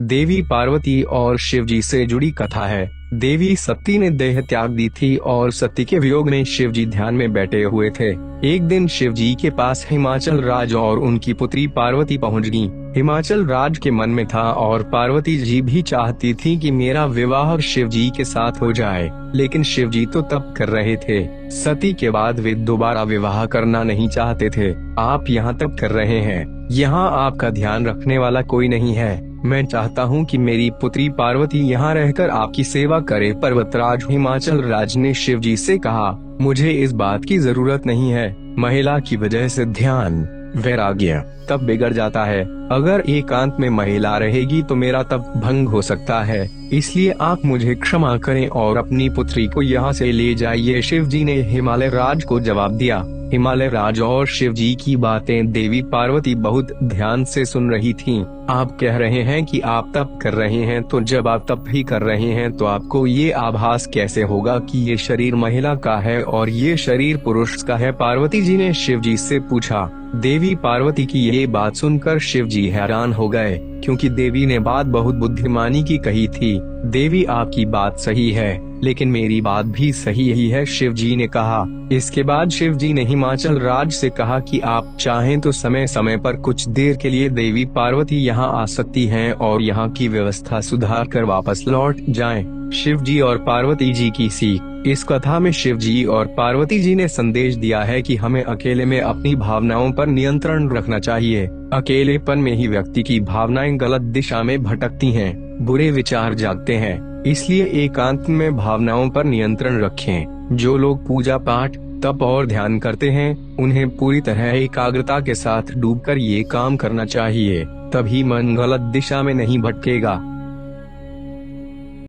देवी पार्वती और शिव जी से जुड़ी कथा है। देवी सती ने देह त्याग दी थी और सती के वियोग में शिव जी ध्यान में बैठे हुए थे। एक दिन शिव जी के पास हिमाचल राज और उनकी पुत्री पार्वती पहुंच गईं। हिमाचल राज के मन में था और पार्वती जी भी चाहती थी कि मेरा विवाह शिव जी के साथ हो जाए, लेकिन शिव जी तो तप कर रहे थे। सती के बाद वे दोबारा विवाह करना नहीं चाहते थे। आप यहाँ तप कर रहे हैं, यहाँ आपका ध्यान रखने वाला कोई नहीं है। मैं चाहता हूँ कि मेरी पुत्री पार्वती यहाँ रहकर आपकी सेवा करे। पर्वतराज हिमाचल राज ने शिव जी से कहा, मुझे इस बात की जरूरत नहीं है। महिला की वजह से ध्यान वैराग्य तब बिगड़ जाता है। अगर एकांत में महिला रहेगी तो मेरा तप भंग हो सकता है, इसलिए आप मुझे क्षमा करें और अपनी पुत्री को यहाँ से ले जाइए। शिव जी ने हिमालय राज को जवाब दिया। हिमालय राज और शिव जी की बातें देवी पार्वती बहुत ध्यान से सुन रही थीं। आप कह रहे हैं कि आप तप कर रहे हैं, तो जब आप तप ही कर रहे हैं तो आपको ये आभास कैसे होगा कि ये शरीर महिला का है और ये शरीर पुरुष का है? पार्वती जी ने शिव जी से पूछा। देवी पार्वती की ये बात सुनकर शिव जी हैरान हो गए, क्योंकि देवी ने बात बहुत बुद्धिमानी की कही थी। देवी आपकी बात सही है, लेकिन मेरी बात भी सही ही है, शिव जी ने कहा। इसके बाद शिव जी ने हिमाचल राज से कहा कि आप चाहें तो समय समय पर कुछ देर के लिए देवी पार्वती यहाँ आ सकती हैं और यहाँ की व्यवस्था सुधार कर वापस लौट जाएं। शिव जी और पार्वती जी की सीख। इस कथा में शिव जी और पार्वती जी ने संदेश दिया है कि हमें अकेले में अपनी भावनाओं पर नियंत्रण रखना चाहिए। अकेलेपन में ही व्यक्ति की भावनाएं गलत दिशा में भटकती हैं, बुरे विचार जागते हैं। इसलिए एकांत में भावनाओं पर नियंत्रण रखें। जो लोग पूजा पाठ, तप और ध्यान करते हैं, उन्हें पूरी तरह एकाग्रता के साथ डूबकर ये काम करना चाहिए, तभी मन गलत दिशा में नहीं भटकेगा।